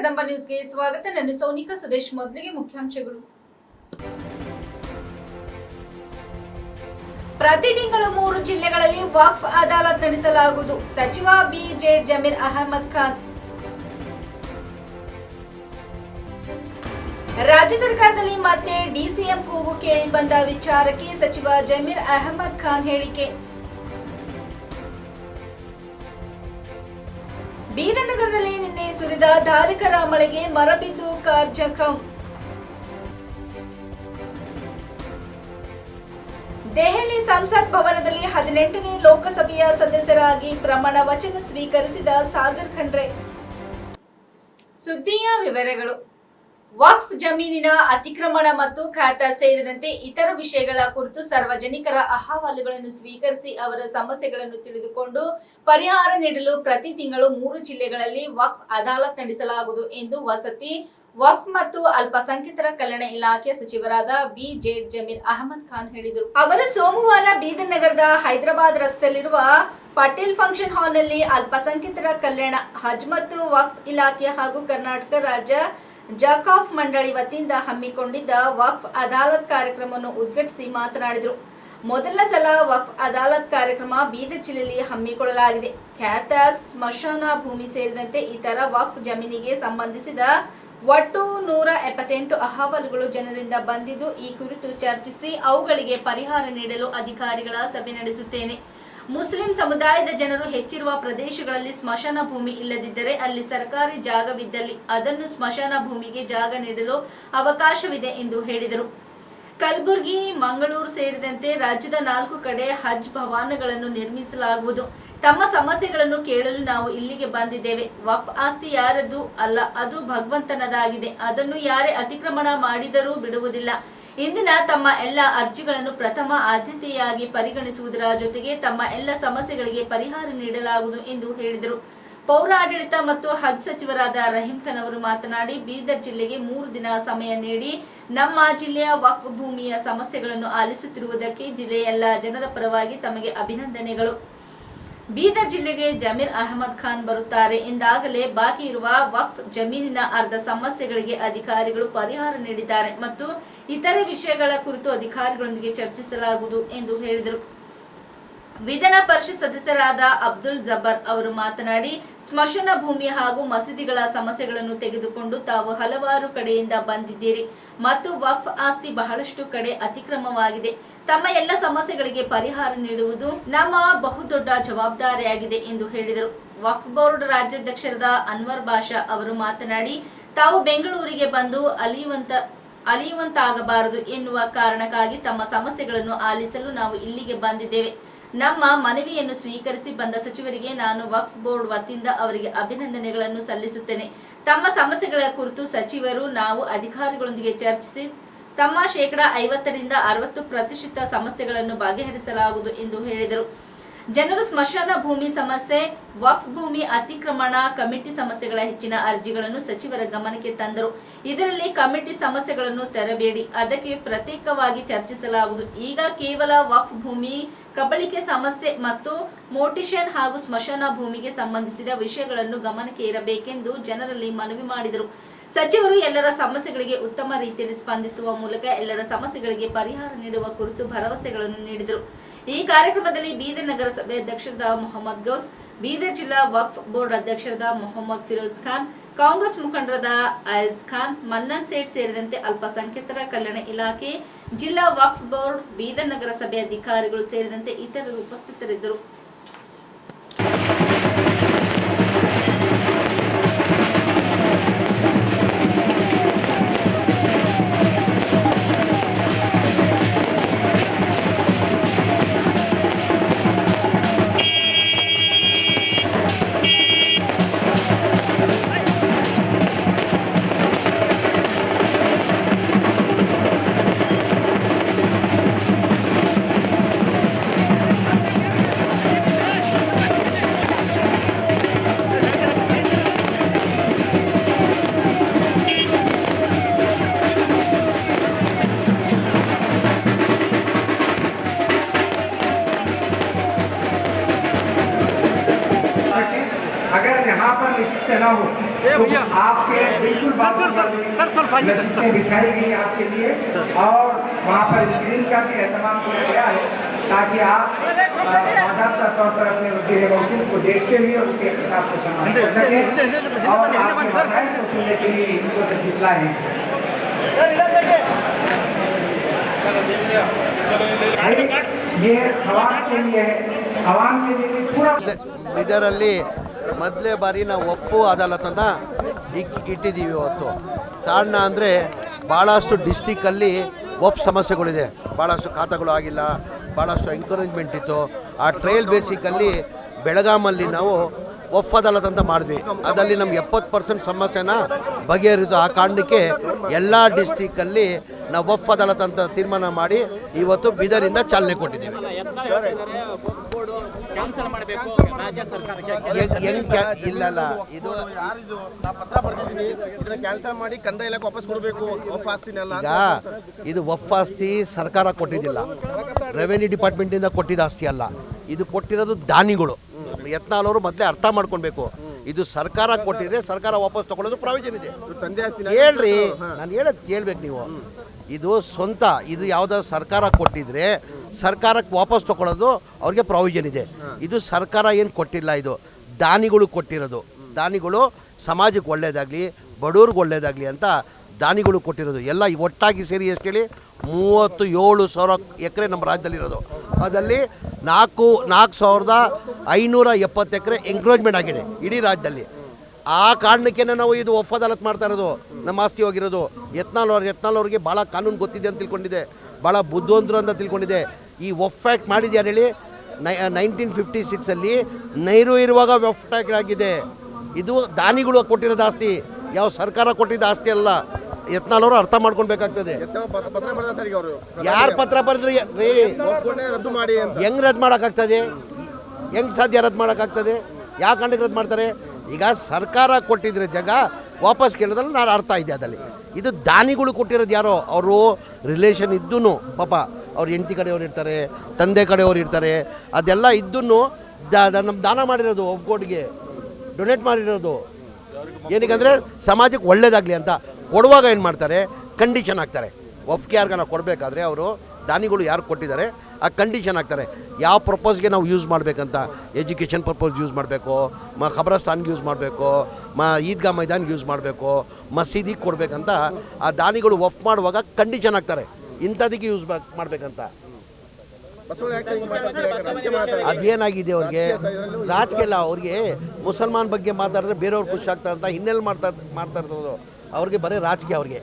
ಕದಂಬ ನ್ಯೂಸ್ಗೆ ಸ್ವಾಗತ. ನಾನು ಸೋನಿಕಾ ಸುದೇಶ್. ಮೊದಲಿಗೆ ಮುಖ್ಯಾಂಶಗಳು. ಪ್ರತಿ ತಿಂಗಳು 3 ಜಿಲ್ಲೆಗಳಲ್ಲಿ ವಕ್ಫ್ ಅದಾಲತ್ ನಡೆಸಲಾಗುವುದು. ಸಚಿವ ಬಿ.ಜೆ. ಜಮೀರ್ ಅಹಮದ್ ಖಾನ್. ರಾಜ್ಯ ಸರ್ಕಾರದಲ್ಲಿ ಮತ್ತೆ ಡಿಸಿಎಂ ಕೂಗು ಕೇಳಿ ಬಂದ ವಿಚಾರಕ್ಕೆ ಸಚಿವ ಜಮೀರ್ ಅಹಮದ್ ಖಾನ್ ಹೇಳಿಕೆ. ಬೀದರ್ ನಗರದಲ್ಲಿ ನಿನ್ನೆ ಸುರಿದ ಧಾರಾಕಾರ ಮಳೆಗೆ ಮರ ಬಿದ್ದು ಕಾರ್ ಜಖಂ. ದೆಹಲಿ ಸಂಸತ್ ಭವನದಲ್ಲಿ 18ನೇ ಲೋಕಸಭೆಯ ಸದಸ್ಯರಾಗಿ ಪ್ರಮಾಣ ವಚನ ಸ್ವೀಕರಿಸಿದ ಸಾಗರ್ ಖಂಡ್ರೆ. ಸುದ್ದಿಯ ವಿವರಗಳು. ವಕ್ಫ್ ಜಮೀನಿನ ಅತಿಕ್ರಮಣ ಮತ್ತು ಖಾತಾ ಸೇರಿದಂತೆ ಇತರ ವಿಷಯಗಳ ಕುರಿತು ಸಾರ್ವಜನಿಕರ ಅಹವಾಲುಗಳನ್ನು ಸ್ವೀಕರಿಸಿ ಅವರ ಸಮಸ್ಯೆಗಳನ್ನು ತಿಳಿದುಕೊಂಡು ಪರಿಹಾರ ನೀಡಲು ಪ್ರತಿ ತಿಂಗಳು 3 ಜಿಲ್ಲೆಗಳಲ್ಲಿ ವಕ್ಫ್ ಅದಾಲತ್ ನಡೆಸಲಾಗುವುದು ಎಂದು ವಸತಿ, ವಕ್ಫ್ ಮತ್ತು ಅಲ್ಪಸಂಖ್ಯಾತರ ಕಲ್ಯಾಣ ಇಲಾಖೆ ಸಚಿವರಾದ ಬಿ.ಜೆ. ಜಮೀರ್ ಅಹಮದ್ ಖಾನ್ ಹೇಳಿದರು. ಅವರು ಸೋಮವಾರ ಬೀದರ್ ನಗರದ ಹೈದರಾಬಾದ್ ರಸ್ತೆಯಲ್ಲಿರುವ ಪಟೇಲ್ ಫಂಕ್ಷನ್ ಹಾಲ್ನಲ್ಲಿ ಅಲ್ಪಸಂಖ್ಯಾತರ ಕಲ್ಯಾಣ, ಹಜ್ ಮತ್ತು ವಕ್ಫ್ ಇಲಾಖೆ ಹಾಗೂ ಕರ್ನಾಟಕ ರಾಜ್ಯ ಜಕಾಫ್ ಮಂಡಳಿ ವತಿಯಿಂದ ಹಮ್ಮಿಕೊಂಡಿದ್ದ ವಕ್ಫ್ ಅದಾಲತ್ ಕಾರ್ಯಕ್ರಮವನ್ನು ಉದ್ಘಾಟಿಸಿ ಮಾತನಾಡಿದರು. ಮೊದಲ ಸಲ ವಕ್ಫ್ ಅದಾಲತ್ ಕಾರ್ಯಕ್ರಮ ಬೀದರ್ ಜಿಲ್ಲೆಯಲ್ಲಿ ಹಮ್ಮಿಕೊಳ್ಳಲಾಗಿದೆ. ಖ್ಯಾತ ಸ್ಮಶಾನ ಭೂಮಿ ಸೇರಿದಂತೆ ಇತರ ವಕ್ಫ್ ಜಮೀನಿಗೆ ಸಂಬಂಧಿಸಿದ ಒಟ್ಟು 178 ಅಹವಾಲುಗಳು ಜನರಿಂದ ಬಂದಿದ್ದು, ಈ ಕುರಿತು ಚರ್ಚಿಸಿ ಅವುಗಳಿಗೆ ಪರಿಹಾರ ನೀಡಲು ಅಧಿಕಾರಿಗಳ ಸಭೆ ನಡೆಸುತ್ತೇನೆ. ಮುಸ್ಲಿಂ ಸಮುದಾಯದ ಜನರು ಹೆಚ್ಚಿರುವ ಪ್ರದೇಶಗಳಲ್ಲಿ ಸ್ಮಶಾನ ಭೂಮಿ ಇಲ್ಲದಿದ್ದರೆ ಅಲ್ಲಿ ಸರ್ಕಾರಿ ಜಾಗವಿದ್ದಲ್ಲಿ ಅದನ್ನು ಸ್ಮಶಾನ ಭೂಮಿಗೆ ಜಾಗ ನೀಡಲು ಅವಕಾಶವಿದೆ ಎಂದು ಹೇಳಿದರು. ಕಲಬುರಗಿ, ಮಂಗಳೂರು ಸೇರಿದಂತೆ ರಾಜ್ಯದ 4 ಕಡೆ ಹಜ್ ಭವನಗಳನ್ನು ನಿರ್ಮಿಸಲಾಗುವುದು. ತಮ್ಮ ಸಮಸ್ಯೆಗಳನ್ನು ಕೇಳಲು ನಾವು ಇಲ್ಲಿಗೆ ಬಂದಿದ್ದೇವೆ. ವಕ್ಫ್ ಆಸ್ತಿ ಯಾರದ್ದು ಅಲ್ಲ, ಅದು ಭಗವಂತನದಾಗಿದೆ. ಅದನ್ನು ಯಾರೇ ಅತಿಕ್ರಮಣ ಮಾಡಿದರೂ ಬಿಡುವುದಿಲ್ಲ. ಇಂದಿನ ತಮ್ಮ ಎಲ್ಲ ಅರ್ಜಿಗಳನ್ನು ಪ್ರಥಮ ಆದ್ಯತೆಯಾಗಿ ಪರಿಗಣಿಸುವುದರ ಜೊತೆಗೆ ತಮ್ಮ ಎಲ್ಲ ಸಮಸ್ಯೆಗಳಿಗೆ ಪರಿಹಾರ ನೀಡಲಾಗುವುದು ಎಂದು ಹೇಳಿದರು. ಪೌರಾಡಳಿತ ಮತ್ತು ಹಜ್ ಸಚಿವರಾದ ರಹೀಂ ಖಾನ್ ಅವರು ಮಾತನಾಡಿ, ಬೀದರ್ ಜಿಲ್ಲೆಗೆ 3 ದಿನ ಸಮಯ ನೀಡಿ ನಮ್ಮ ಜಿಲ್ಲೆಯ ವಕ್ಫ್ ಭೂಮಿಯ ಸಮಸ್ಯೆಗಳನ್ನು ಆಲಿಸುತ್ತಿರುವುದಕ್ಕೆ ಜಿಲ್ಲೆಯ ಎಲ್ಲ ಜನರ ಪರವಾಗಿ ತಮಗೆ ಅಭಿನಂದನೆಗಳು. ಬೀದರ್ ಜಿಲ್ಲೆಗೆ ಜಮೀರ್ ಅಹಮದ್ ಖಾನ್ ಬರುತ್ತಾರೆ ಎಂದಾಗಲೇ ಬಾಕಿ ಇರುವ ವಕ್ಫ್ ಜಮೀನಿನ ಅರ್ಧ ಸಮಸ್ಯೆಗಳಿಗೆ ಅಧಿಕಾರಿಗಳು ಪರಿಹಾರ ನೀಡಿದ್ದಾರೆ ಮತ್ತು ಇತರೆ ವಿಷಯಗಳ ಕುರಿತು ಅಧಿಕಾರಿಗಳೊಂದಿಗೆ ಚರ್ಚಿಸಲಾಗುವುದು ಎಂದು ಹೇಳಿದರು. ವಿಧಾನ ಪರಿಷತ್ ಸದಸ್ಯರಾದ ಅಬ್ದುಲ್ ಜಬ್ಬಾರ್ ಅವರು ಮಾತನಾಡಿ, ಸ್ಮಶಾನ ಭೂಮಿ ಹಾಗೂ ಮಸೀದಿಗಳ ಸಮಸ್ಯೆಗಳನ್ನು ತೆಗೆದುಕೊಂಡು ತಾವು ಹಲವಾರು ಕಡೆಯಿಂದ ಬಂದಿದ್ದೀರಿ ಮತ್ತು ವಕ್ಫ್ ಆಸ್ತಿ ಬಹಳಷ್ಟು ಕಡೆ ಅತಿಕ್ರಮವಾಗಿದೆ. ತಮ್ಮ ಎಲ್ಲ ಸಮಸ್ಯೆಗಳಿಗೆ ಪರಿಹಾರ ನೀಡುವುದು ನಮ್ಮ ಬಹುದೊಡ್ಡ ಜವಾಬ್ದಾರಿಯಾಗಿದೆ ಎಂದು ಹೇಳಿದರು. ವಕ್ಫ್ ಬೋರ್ಡ್ ರಾಜ್ಯಾಧ್ಯಕ್ಷರಾದ ಅನ್ವರ್ ಬಾಷಾ ಅವರು ಮಾತನಾಡಿ, ತಾವು ಬೆಂಗಳೂರಿಗೆ ಬಂದು ಅಲಿಯುವಂತಾಗಬಾರದು ಎನ್ನುವ ಕಾರಣಕ್ಕಾಗಿ ತಮ್ಮ ಸಮಸ್ಯೆಗಳನ್ನು ಆಲಿಸಲು ನಾವು ಇಲ್ಲಿಗೆ ಬಂದಿದ್ದೇವೆ. ನಮ್ಮ ಮನವಿಯನ್ನು ಸ್ವೀಕರಿಸಿ ಬಂದ ಸಚಿವರಿಗೆ ನಾನು ವಕ್ಫ್ ಬೋರ್ಡ್ ವತಿಯಿಂದ ಅವರಿಗೆ ಅಭಿನಂದನೆಗಳನ್ನು ಸಲ್ಲಿಸುತ್ತೇನೆ. ತಮ್ಮ ಸಮಸ್ಯೆಗಳ ಕುರಿತು ಸಚಿವರು ನಾವು ಅಧಿಕಾರಿಗಳೊಂದಿಗೆ ಚರ್ಚಿಸಿ ತಮ್ಮ 50% 60% ಸಮಸ್ಯೆಗಳನ್ನು ಬಗೆಹರಿಸಲಾಗುವುದು ಎಂದು ಹೇಳಿದರು. ಜನರು ಸ್ಮಶಾನ ಭೂಮಿ ಸಮಸ್ಯೆ, ವಕ್ಫ್ ಭೂಮಿ ಅತಿಕ್ರಮಣ ಕಮಿಟಿ ಸಮಸ್ಯೆಗಳ ಹೆಚ್ಚಿನ ಅರ್ಜಿಗಳನ್ನು ಸಚಿವರ ಗಮನಕ್ಕೆ ತಂದರು. ಇದರಲ್ಲಿ ಕಮಿಟಿ ಸಮಸ್ಯೆಗಳನ್ನು ತರಬೇಡಿ, ಅದಕ್ಕೆ ಪ್ರತ್ಯೇಕವಾಗಿ ಚರ್ಚಿಸಲಾಗುವುದು. ಈಗ ಕೇವಲ ವಕ್ಫ್ ಭೂಮಿ ಕಬಳಿಕೆ ಸಮಸ್ಯೆ ಮತ್ತು ಮೋಟಿಷನ್ ಹಾಗೂ ಸ್ಮಶಾನ ಭೂಮಿಗೆ ಸಂಬಂಧಿಸಿದ ವಿಷಯಗಳನ್ನು ಗಮನಕ್ಕೆ ಇರಬೇಕೆಂದು ಜನರಲ್ಲಿ ಮನವಿ ಮಾಡಿದರು. ಸಚಿವರು ಎಲ್ಲರ ಸಮಸ್ಯೆಗಳಿಗೆ ಉತ್ತಮ ರೀತಿಯಲ್ಲಿ ಸ್ಪಂದಿಸುವ ಮೂಲಕ ಎಲ್ಲರ ಸಮಸ್ಯೆಗಳಿಗೆ ಪರಿಹಾರ ನೀಡುವ ಕುರಿತು ಭರವಸೆಗಳನ್ನು ನೀಡಿದರು. ಈ ಕಾರ್ಯಕ್ರಮದಲ್ಲಿ ಬೀದರ್ ನಗರಸಭೆ ಅಧ್ಯಕ್ಷರಾದ ಮೊಹಮ್ಮದ್ ಗೌಸ್, ಬೀದರ್ ಜಿಲ್ಲಾ ವಕ್ಫ್ ಬೋರ್ಡ್ ಅಧ್ಯಕ್ಷರಾದ ಮೊಹಮ್ಮದ್ ಫಿರೋಜ್ ಖಾನ್, ಕಾಂಗ್ರೆಸ್ ಮುಖಂಡರಾದ ಅಯಜ್ ಖಾನ್, ಮನ್ನನ್ ಸೇಠ್ ಸೇರಿದಂತೆ ಅಲ್ಪಸಂಖ್ಯಾತರ ಕಲ್ಯಾಣ ಇಲಾಖೆ, ಜಿಲ್ಲಾ ವಕ್ಫ್ ಬೋರ್ಡ್, ಬೀದರ್ ನಗರಸಭೆ ಅಧಿಕಾರಿಗಳು ಸೇರಿದಂತೆ ಇತರರು ಉಪಸ್ಥಿತರಿದ್ದರು. अगर यहाँ पर विशिष्ट न हो तो आपके बिल्कुल नसीबें बिछाई गई आपके लिए और वहाँ पर स्क्रीन का भी एहतमाम किया गया है ताकि आप बाकायदा तौर पर अपने वज़ीर मौसूल को देखते हुए उनके खिताब को सम्मान कर सकें और आपके मसाइल को सुनने के लिए इनको तशरीफ लाएं। ये खवास के लिए है, आवाम के लिए पूरा ಇದರಲ್ಲಿ ಮೊದಲೇ ಬಾರಿ ನಾವು ವಕ್ಫು ಅದಾಲತನ್ನು ಇಟ್ಟಿದ್ದೀವಿ ಇವತ್ತು. ಕಾರಣ ಅಂದರೆ ಭಾಳಷ್ಟು ಡಿಸ್ಟಿಕ್ಕಲ್ಲಿ ವಕ್ಫ್ ಸಮಸ್ಯೆಗಳಿದೆ, ಭಾಳಷ್ಟು ಖಾತಾಗಳು ಆಗಿಲ್ಲ, ಭಾಳಷ್ಟು ಎಂಕರೇಜ್ಮೆಂಟ್ ಇತ್ತು. ಆ ಟ್ರಯಲ್ ಬೇಸಿಕಲ್ಲಿ ಬೆಳಗಾಮಲ್ಲಿ ನಾವು ವಕ್ಫ್ ಅದಾಲತ್ ಅಂತ ಮಾಡಿದ್ವಿ. ಅದರಲ್ಲಿ ನಮ್ಗೆ 70% ಸಮಸ್ಯೆನ ಬಗೆಹರಿದು. ಆ ಕಾರಣಕ್ಕೆ ಎಲ್ಲ ಡಿಸ್ಟಿಕ್ಕಲ್ಲಿ ನಾವು ವಕ್ಫ್ ಅದಾಲತ್ ಅಂತ ತೀರ್ಮಾನ ಮಾಡಿ ಇವತ್ತು ಬೀದರಿಂದ ಚಾಲನೆ ಕೊಟ್ಟಿದ್ದೀವಿ. ಇಲ್ಲಲ್ಲ, ಇದು ಪತ್ರ ಬರ್ತಿದ್ದೀನಿ, ಇದನ್ನ ಕ್ಯಾನ್ಸಲ್ ಮಾಡಿ ಕಂದಾಯ ಇಲಾಖೆ ವಾಪಸ್ ಕೊಡಬೇಕು ವಕ್ಫ್ ಆಸ್ತಿನೆಲ್ಲ. ಈಗ ಇದು ವಕ್ಫ್ ಆಸ್ತಿ ಸರ್ಕಾರ ಕೊಟ್ಟಿದ್ದಿಲ್ಲ, ರೆವೆನ್ಯೂ ಡಿಪಾರ್ಟ್ಮೆಂಟಿಂದ ಕೊಟ್ಟಿದ್ದ ಆಸ್ತಿ ಅಲ್ಲ. ಇದು ಕೊಟ್ಟಿರೋದು ದಾನಿಗಳು. ಯತ್ನಾಳವರು ಮೊದಲೇ ಅರ್ಥ ಮಾಡ್ಕೊಳ್ಬೇಕು. ಇದು ಸರ್ಕಾರ ಕೊಟ್ಟಿದ್ರೆ ಸರ್ಕಾರ ವಾಪಸ್ ತಗೊಳ್ಳೋದು ಪ್ರಾವಿಷನ್ ಇದೆ. ಹೇಳ್ರಿ, ನಾನು ಹೇಳೋದು ಕೇಳ್ಬೇಕು ನೀವು. ಇದು ಸ್ವಂತ, ಇದು ಯಾವುದಾದ್ರು ಸರ್ಕಾರ ಕೊಟ್ಟಿದ್ರೆ ಸರ್ಕಾರಕ್ಕೆ ವಾಪಸ್ ತಗೊಳ್ಳೋದು ಅವ್ರಿಗೆ ಪ್ರಾವಿಷನ್ ಇದೆ. ಇದು ಸರ್ಕಾರ ಏನು ಕೊಟ್ಟಿಲ್ಲ, ಇದು ದಾನಿಗಳು ಕೊಟ್ಟಿರೋದು. ದಾನಿಗಳು ಸಮಾಜಕ್ಕೆ ಒಳ್ಳೇದಾಗಲಿ, ಬಡವ್ರಿಗೆ ಒಳ್ಳೇದಾಗಲಿ ಅಂತ ದಾನಿಗಳು ಕೊಟ್ಟಿರೋದು. ಎಲ್ಲ ಒಟ್ಟಾಗಿ ಸೇರಿ ಎಷ್ಟು ಹೇಳಿ 37,000 ಎಕರೆ ನಮ್ಮ ರಾಜ್ಯದಲ್ಲಿರೋದು. ಅದರಲ್ಲಿ 4,570 ಎಕರೆ ಎಂಕ್ರೋಚ್ಮೆಂಟ್ ಆಗಿದೆ ಇಡೀ ರಾಜ್ಯದಲ್ಲಿ. ಆ ಕಾರಣಕ್ಕೆ ನಾವು ಇದು ವಕ್ಫ್ ಅದಾಲತ್ ಮಾಡ್ತಾ ಇರೋದು. ನಮ್ಮ ಆಸ್ತಿ ಹೋಗಿರೋದು ಯತ್ನಾಳ್ ಅವ್ರಿಗೆ ಭಾಳ ಕಾನೂನು ಗೊತ್ತಿದೆ ಅಂತ ತಿಳ್ಕೊಂಡಿದೆ, ಭಾಳ ಬುದ್ಧಿವಂತರು ಅಂತ ತಿಳ್ಕೊಂಡಿದೆ. ಈ ವಕ್ಫ್ ಆ್ಯಕ್ಟ್ ಮಾಡಿದ್ಯಾರು ಹೇಳಿ? 1956 ನೆಹರು ಇರುವಾಗ ವಕ್ಫ್ ಆ್ಯಕ್ಟ್ ಆಗಿದೆ. ಇದು ದಾನಿಗಳು ಕೊಟ್ಟಿರೋದು ಆಸ್ತಿ, ಯಾವ ಸರ್ಕಾರ ಕೊಟ್ಟಿದ್ದ ಆಸ್ತಿ ಅಲ್ಲ. ಯತ್ನಾಳವರು ಅರ್ಥ ಮಾಡ್ಕೊಳ್ಬೇಕಾಗ್ತದೆ. ಯಾರು ಪತ್ರ ಬರೆದ್ರು ರೀ, ರದ್ದು ಮಾಡಿ ಅಂತ ಹೆಂಗೆ ರದ್ದು ಮಾಡೋಕ್ಕಾಗ್ತದೆ? ಹೆಂಗೆ ಸಾಧ್ಯ ರದ್ದು ಮಾಡೋಕ್ಕಾಗ್ತದೆ? ಯಾವ ಕಾರಣಕ್ಕೆ ರದ್ದು ಮಾಡ್ತಾರೆ? ಈಗ ಸರ್ಕಾರ ಕೊಟ್ಟಿದ್ರೆ ಜಾಗ ವಾಪಸ್ ಕೇಳಿದ್ರಲ್ಲಿ ನಾನು ಅರ್ಥ ಇದೆ ಅದಲ್ಲಿ. ಇದು ದಾನಿಗಳು ಕೊಟ್ಟಿರೋದು ಯಾರೋ, ಅವರು ರಿಲೇಷನ್ ಇದ್ದೂ ಪಾಪ ಅವ್ರ ಹೆಂಡತಿ ಕಡೆಯವ್ರು ಇರ್ತಾರೆ, ತಂದೆ ಕಡೆಯವ್ರು ಇರ್ತಾರೆ, ಅದೆಲ್ಲ ಇದ್ದೂ ನಮ್ಮ ದಾನ ಮಾಡಿರೋದು, ಒಬ್ಗೋಡಿಗೆ ಡೊನೇಟ್ ಮಾಡಿರೋದು. ಏನಕ್ಕಂದರೆ ಸಮಾಜಕ್ಕೆ ಒಳ್ಳೇದಾಗಲಿ ಅಂತ. ಕೊಡುವಾಗ ಏನು ಮಾಡ್ತಾರೆ, ಕಂಡೀಷನ್ ಹಾಕ್ತಾರೆ. ವಕ್ಫ್ಗೆ ಯಾರಿಗಾನ ಕೊಡಬೇಕಾದ್ರೆ ಅವರು ದಾನಿಗಳು ಯಾರು ಕೊಟ್ಟಿದ್ದಾರೆ ಆ ಕಂಡೀಷನ್ ಹಾಕ್ತಾರೆ. ಯಾವ ಪರ್ಪಸ್ಗೆ ನಾವು ಯೂಸ್ ಮಾಡಬೇಕಂತ, ಎಜುಕೇಷನ್ ಪರ್ಪಸ್ ಯೂಸ್ ಮಾಡಬೇಕು, ಖಬರಸ್ತಾನ್ಗೆ ಯೂಸ್ ಮಾಡಬೇಕು, ಈದ್ಗಾ ಮೈದಾನ್ಗೆ ಯೂಸ್ ಮಾಡಬೇಕು, ಮಸೀದಿಗೆ ಕೊಡಬೇಕಂತ ಆ ದಾನಿಗಳು ವಕ್ಫ್ ಮಾಡುವಾಗ ಕಂಡೀಷನ್ ಹಾಕ್ತಾರೆ, ಇಂಥದಕ್ಕೆ ಯೂಸ್ ಮಾಡಬೇಕಂತ. ಅದೇನಾಗಿದೆ ಅವ್ರಿಗೆ ರಾಜಕೀಯ ಇಲ್ಲ. ಅವ್ರಿಗೆ ಮುಸಲ್ಮಾನ್ ಬಗ್ಗೆ ಮಾತಾಡಿದ್ರೆ ಬೇರೆಯವ್ರು ಖುಷಿ ಆಗ್ತಾರೆ ಅಂತ ಹಿನ್ನೆಲೆ ಮಾಡ್ತಾ ಇರ್ತದೆ. ಅವ್ರಿಗೆ ಬರೀ ರಾಜಕೀಯ.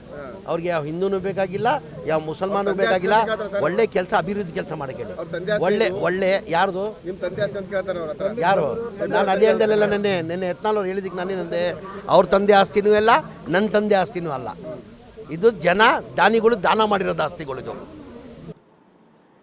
ಅವ್ರಿಗೆ ಯಾವ ಹಿಂದೂನು ಬೇಕಾಗಿಲ್ಲ, ಯಾವ ಮುಸಲ್ಮಾನೂ ಬೇಕಾಗಿಲ್ಲ. ಒಳ್ಳೆ ಕೆಲಸ, ಅಭಿವೃದ್ಧಿ ಕೆಲಸ ಮಾಡಕ್ಕೆ ಒಳ್ಳೆ ಯಾರ್ದು ಯಾರು? ನಾನು ಅದೇ ಹೇಳ್ದಲ್ಲ, ನೆನ್ನೆ ಯತ್ನಾಳ್ ಅವ್ರು ಹೇಳಿದ್ದಕ್ಕೆ ನಾನೇನಂದೆ, ಅವ್ರ ತಂದೆ ಆಸ್ತಿನೂ ಅಲ್ಲ, ನನ್ನ ತಂದೆ ಆಸ್ತಿನೂ ಅಲ್ಲ. ಇದು ಜನ ದಾನಿಗಳು ದಾನ ಮಾಡಿರೋದು ಆಸ್ತಿಗಳಿದು.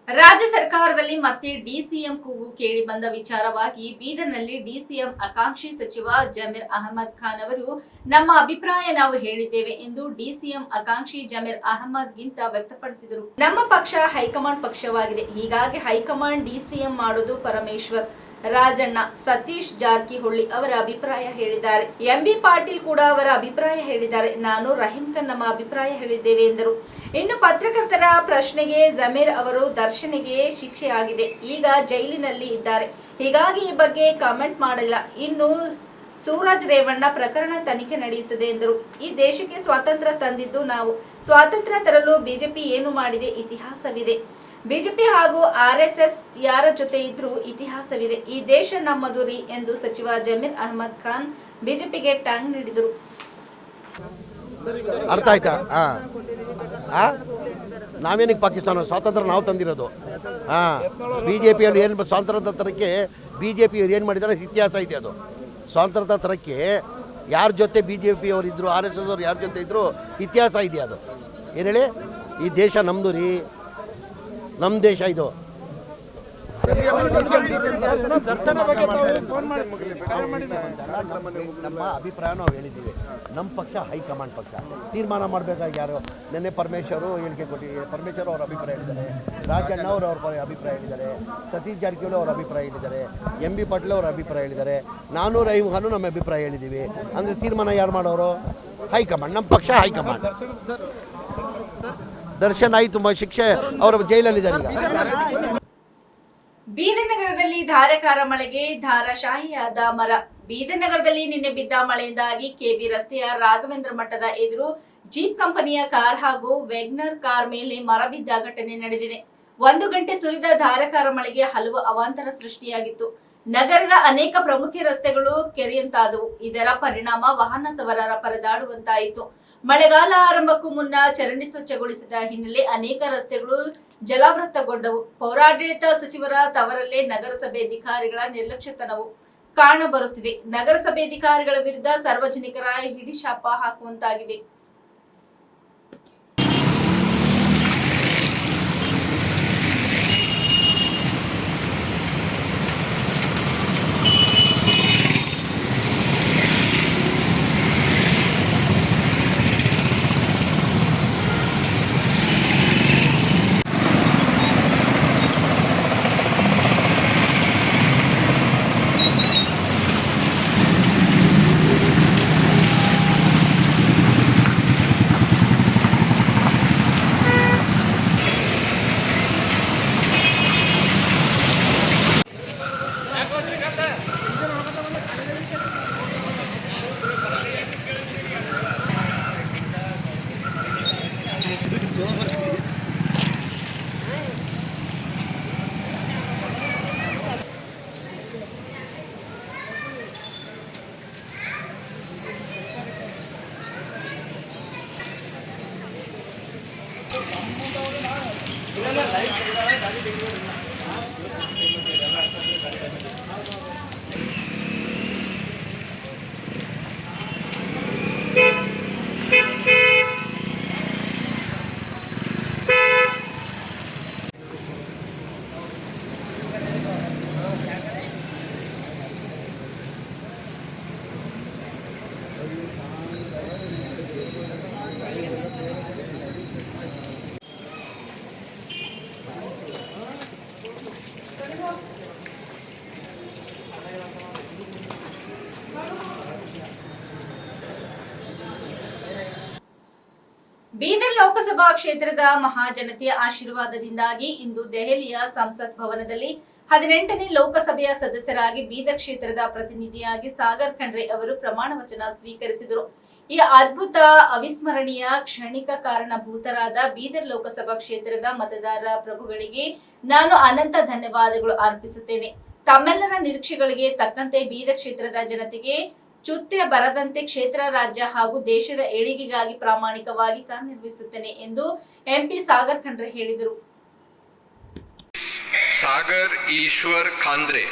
ರಾಜ್ಯ ಸರ್ಕಾರದಲ್ಲಿ ಮತ್ತೆ ಡಿಸಿಎಂ ಕೂಗು ಕೇಳಿ ಬಂದ ವಿಚಾರವಾಗಿ ಬೀದರ್ನಲ್ಲಿ ಡಿಸಿಎಂ ಆಕಾಂಕ್ಷಿ ಸಚಿವ ಜಮೀರ್ ಅಹಮದ್ ಖಾನ್ ಅವರು ನಮ್ಮ ಅಭಿಪ್ರಾಯ ನಾವು ಹೇಳಿದ್ದೇವೆ ಎಂದು ಡಿಸಿಎಂ ಆಕಾಂಕ್ಷಿ ಜಮೀರ್ ಅಹಮದ್ ಗಿಂತ ವ್ಯಕ್ತಪಡಿಸಿದರು. ನಮ್ಮ ಪಕ್ಷ ಹೈಕಮಾಂಡ್ ಪಕ್ಷವಾಗಿದೆ, ಹೀಗಾಗಿ ಹೈಕಮಾಂಡ್ ಡಿಸಿಎಂ ಮಾಡೋದು ಪರಮೇಶ್ವರ್, ರಾಜಣ್ಣ, ಸತೀಶ್ ಜಾರಕಿಹೊಳಿ ಅವರ ಅಭಿಪ್ರಾಯ ಹೇಳಿದ್ದಾರೆ. ಎಂಬಿ ಪಾಟೀಲ್ ಕೂಡ ಅವರ ಅಭಿಪ್ರಾಯ ಹೇಳಿದ್ದಾರೆ. ನಾನು ರಹೀಂ ಖಾನ್ ನಮ್ಮ ಅಭಿಪ್ರಾಯ ಹೇಳಿದ್ದೇವೆ ಎಂದರು. ಇನ್ನು ಪತ್ರಕರ್ತರ ಪ್ರಶ್ನೆಗೆ ಜಮೀರ್ ಅವರು ದರ್ಶನ್ಗೆ ಶಿಕ್ಷೆ ಆಗಿದೆ, ಈಗ ಜೈಲಿನಲ್ಲಿ ಇದ್ದಾರೆ, ಹೀಗಾಗಿ ಈ ಬಗ್ಗೆ ಕಾಮೆಂಟ್ ಮಾಡಿಲ್ಲ. ಇನ್ನು ಸೂರಜ್ ರೇವಣ್ಣ ಪ್ರಕರಣ ತನಿಖೆ ನಡೆಯುತ್ತದೆ ಎಂದರು. ಈ ದೇಶಕ್ಕೆ ಸ್ವಾತಂತ್ರ್ಯ ತಂದಿದ್ದು ನಾವು, ಸ್ವಾತಂತ್ರ್ಯ ತರಲು ಬಿಜೆಪಿ ಏನು ಮಾಡಿದೆ ಇತಿಹಾಸವಿದೆ. ಬಿಜೆಪಿ ಹಾಗೂ ಆರ್ಎಸ್ಎಸ್ ಯಾರ ಜೊತೆ ಇದ್ರೂ ಇತಿಹಾಸವಿದೆ. ಈ ದೇಶ ನಮ್ಮದು ರೀ ಎಂದು ಸಚಿವ ಜಮೀರ್ ಅಹಮದ್ ಖಾನ್ ಬಿಜೆಪಿಗೆ ಟಾಂಗ್ ನೀಡಿದರು. ಅರ್ಥ ಆಯ್ತಾ? ನಾವೇನಕ್ಕೆ ಪಾಕಿಸ್ತಾನ ಸ್ವಾತಂತ್ರ್ಯ ನಾವು ತಂದಿರೋದು. ಬಿಜೆಪಿಯಲ್ಲಿ ಏನು ಸ್ವಾತಂತ್ರ್ಯ ತರಕ್ಕೆ ಬಿಜೆಪಿಯವ್ರು ಏನು ಮಾಡಿದ್ದಾರೆ ಇತಿಹಾಸ ಇದೆ. ಅದು ಸ್ವಾತಂತ್ರ್ಯ ತರಕ್ಕೆ ಯಾರ ಜೊತೆ ಬಿಜೆಪಿ ಅವರು ಇದ್ರು, RSS ಅವರು ಯಾರ ಜೊತೆ ಇದ್ರು ಇತಿಹಾಸ ಇದೆ. ಅದು ಏನು ಹೇಳಿ, ಈ ದೇಶ ನಮ್ಮದು ರೀ, ನಮ್ಮ ದೇಶ ಇದು. ನಮ್ಮ ಅಭಿಪ್ರಾಯ ನಾವು ಹೇಳಿದ್ದೀವಿ. ನಮ್ಮ ಪಕ್ಷ ಹೈಕಮಾಂಡ್ ಪಕ್ಷ ತೀರ್ಮಾನ ಮಾಡಬೇಕಾಗಿ ಯಾರು ನಿನ್ನೆ ಪರಮೇಶ್ವರು ಹೇಳಿಕೆ ಕೊಟ್ಟಿದ್ದಾರೆ. ಪರಮೇಶ್ವರ್ ಅವ್ರ ಅಭಿಪ್ರಾಯ ಹೇಳಿದ್ದಾರೆ, ರಾಜಣ್ಣ ಅವ್ರ ಅಭಿಪ್ರಾಯ ಹೇಳಿದ್ದಾರೆ, ಸತೀಶ್ ಜಾರಕಿಹೊಳಿ ಅವ್ರ ಅಭಿಪ್ರಾಯ ಹೇಳಿದ್ದಾರೆ, MB ಪಾಟೀಲ್ ಅವ್ರ ಅಭಿಪ್ರಾಯ ಹೇಳಿದ್ದಾರೆ, ನಾನು ರಹೀಮ್ ಖಾನು ನಮ್ಮ ಅಭಿಪ್ರಾಯ ಹೇಳಿದ್ದೀವಿ. ಅಂದರೆ ತೀರ್ಮಾನ ಯಾರು ಮಾಡೋರು? ಹೈಕಮಾಂಡ್. ನಮ್ಮ ಪಕ್ಷ ಹೈಕಮಾಂಡ್. ದರ್ಶನ್ ಆಯಿತು ಶಿಕ್ಷೆ, ಅವರು ಜೈಲಲ್ಲಿದ್ದಾರೆ ಈಗ. ಬೀದರ್ ನಗರದಲ್ಲಿ ಧಾರಾಕಾರ ಮಳೆಗೆ ಧಾರಾಶಾಹಿಯಾದ ಮರ. ಬೀದರ್ ನಗರದಲ್ಲಿ ನಿನ್ನೆ ಬಿದ್ದ ಮಳೆಯಿಂದಾಗಿ ಕೆಬಿ ರಸ್ತೆಯ ರಾಘವೇಂದ್ರ ಮಠದ ಎದುರು ಜೀಪ್ ಕಂಪನಿಯ ಕಾರ್ ಹಾಗೂ ವೆಗ್ನರ್ ಕಾರ್ ಮೇಲೆ ಮರ ಬಿದ್ದ ಘಟನೆ ನಡೆದಿದೆ. 1 ಗಂಟೆ ಸುರಿದ ಧಾರಾಕಾರ ಮಳೆಗೆ ಹಲವು ಅವಾಂತರ ಸೃಷ್ಟಿಯಾಗಿತ್ತು. ನಗರದ ಅನೇಕ ಪ್ರಮುಖ ರಸ್ತೆಗಳು ಕೆರೆಯಂತಾದವು. ಇದರ ಪರಿಣಾಮ ವಾಹನ ಸವಾರರ ಪರದಾಡುವಂತಾಯಿತು. ಮಳೆಗಾಲ ಆರಂಭಕ್ಕೂ ಮುನ್ನ ಚರಂಡಿ ಸ್ವಚ್ಛಗೊಳಿಸಿದ ಹಿನ್ನೆಲೆ ಅನೇಕ ರಸ್ತೆಗಳು ಜಲಾವೃತಗೊಂಡವು. ಪೌರಾಡಳಿತ ಸಚಿವರ ತವರಲ್ಲೇ ನಗರಸಭೆ ಅಧಿಕಾರಿಗಳ ನಿರ್ಲಕ್ಷ್ಯತನವು ಕಾಣಬರುತ್ತಿದೆ. ನಗರಸಭೆ ಅಧಿಕಾರಿಗಳ ವಿರುದ್ಧ ಸಾರ್ವಜನಿಕರ ಹಿಡಿಶಾಪ ಹಾಕುವಂತಾಗಿದೆ. ಬೀದರ್ ಲೋಕಸಭಾ ಕ್ಷೇತ್ರದ ಮಹಾಜನತೆಯ ಆಶೀರ್ವಾದದಿಂದಾಗಿ ಇಂದು ದೆಹಲಿಯ ಸಂಸತ್ ಭವನದಲ್ಲಿ 18ನೇ ಲೋಕಸಭೆಯ ಸದಸ್ಯರಾಗಿ ಬೀದರ್ ಕ್ಷೇತ್ರದ ಪ್ರತಿನಿಧಿಯಾಗಿ ಸಾಗರ್ ಖಂಡ್ರೆ ಅವರು ಪ್ರಮಾಣ ವಚನ ಸ್ವೀಕರಿಸಿದರು. ಈ ಅದ್ಭುತ ಅವಿಸ್ಮರಣೀಯ ಕ್ಷಣಿಕ ಕಾರಣಭೂತರಾದ ಬೀದರ್ ಲೋಕಸಭಾ ಕ್ಷೇತ್ರದ ಮತದಾರ ಪ್ರಭುಗಳಿಗೆ ನಾನು ಅನಂತ ಧನ್ಯವಾದಗಳು ಅರ್ಪಿಸುತ್ತೇನೆ. ತಮ್ಮೆಲ್ಲರ ನಿರೀಕ್ಷೆಗಳಿಗೆ ತಕ್ಕಂತೆ ಬೀದರ್ ಕ್ಷೇತ್ರದ ಜನತೆಗೆ ಚ್ಯುತ್ಯ ಬರದಂತೆ ಕ್ಷೇತ್ರ, ರಾಜ್ಯ ಹಾಗೂ ದೇಶದ ಏಳಿಗೆಗಾಗಿ ಪ್ರಾಮಾಣಿಕವಾಗಿ ಕಾರ್ಯನಿರ್ವಹಿಸುತ್ತೇನೆ ಎಂದು MP ಸಾಗರ್ ಖಂಡ್ರೆ ಹೇಳಿದರು. सागर ईश्वर खांद्रे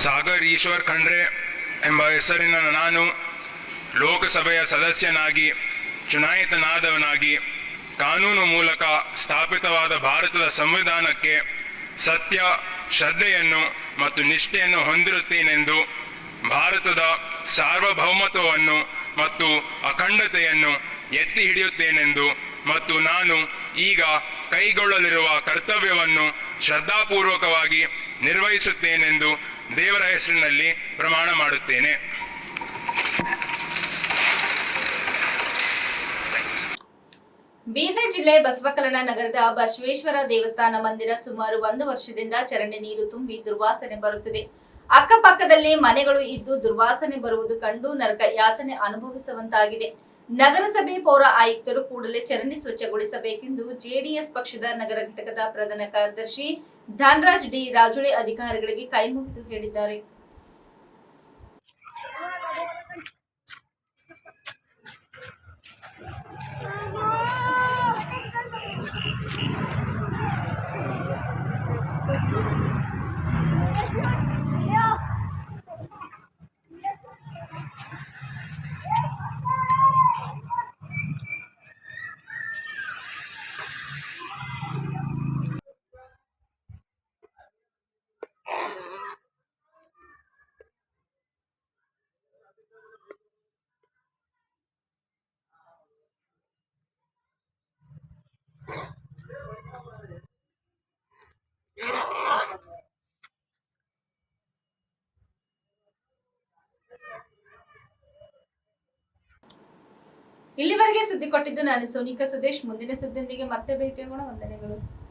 ಸಾಗರ್ ಈಶ್ವರ್ ಖಂಡ್ರೆ ಎಂಬ ಹೆಸರಿನ ನಾನು ಲೋಕಸಭೆಯ ಸದಸ್ಯನಾಗಿ ಚುನಾಯಿತನಾದವನಾಗಿ ಕಾನೂನು ಮೂಲಕ ಸ್ಥಾಪಿತವಾದ ಭಾರತದ ಸಂವಿಧಾನಕ್ಕೆ ಸತ್ಯ, ಶ್ರದ್ಧೆಯನ್ನು ಮತ್ತು ನಿಷ್ಠೆಯನ್ನು ಹೊಂದಿರುತ್ತೇನೆಂದು, ಭಾರತದ ಸಾರ್ವಭೌಮತ್ವವನ್ನು ಮತ್ತು ಅಖಂಡತೆಯನ್ನು ಎತ್ತಿ ಹಿಡಿಯುತ್ತೇನೆಂದು ಮತ್ತು ನಾನು ಈಗ ಕೈಗೊಳ್ಳಲಿರುವ ಕರ್ತವ್ಯವನ್ನು ಶ್ರದ್ಧಾಪೂರ್ವಕವಾಗಿ ನಿರ್ವಹಿಸುತ್ತೇನೆಂದು ದೇವರ ಹೆಸರಿನಲ್ಲಿ ಪ್ರಮಾಣ ಮಾಡುತ್ತೇನೆ. ಬೀದರ್ ಜಿಲ್ಲೆ ಬಸವಕಲ್ಯಾಣ ನಗರದ ಬಸವೇಶ್ವರ ದೇವಸ್ಥಾನ ಮಂದಿರ ಸುಮಾರು 1 ವರ್ಷದಿಂದ ಚರಂಡಿ ನೀರು ತುಂಬಿ ದುರ್ವಾಸನೆ ಬರುತ್ತಿದೆ. ಅಕ್ಕಪಕ್ಕದಲ್ಲಿ ಮನೆಗಳು ಇದ್ದು ದುರ್ವಾಸನೆ ಬರುವುದು ಕಂಡು ನರಕ ಯಾತನೆ ಅನುಭವಿಸುವಂತಾಗಿದೆ. ನಗರಸಭೆ ಪೌರ ಆಯುಕ್ತರು ಕೂಡಲೇ ಚರಂಡಿ ಸ್ವಚ್ಛಗೊಳಿಸಬೇಕೆಂದು ಜೆಡಿಎಸ್ ಪಕ್ಷದ ನಗರ ಘಟಕದ ಪ್ರಧಾನ ಕಾರ್ಯದರ್ಶಿ ಧನರಾಜ್ ಡಿ ರಾಜುಳೆ ಅಧಿಕಾರಿಗಳಿಗೆ ಕೈಮುಗಿದು ಹೇಳಿದ್ದಾರೆ. ಇಲ್ಲಿವರೆಗೆ ಸುದ್ದಿ ಕೊಟ್ಟಿದ್ದು ನಾನು ಸೋನಿಕಾ ಸುದೇಶ್. ಮುಂದಿನ ಸುದ್ದಿಯೊಂದಿಗೆ ಮತ್ತೆ ಭೇಟಿಯಾಗೋಣ. ವಂದನೆಗಳು.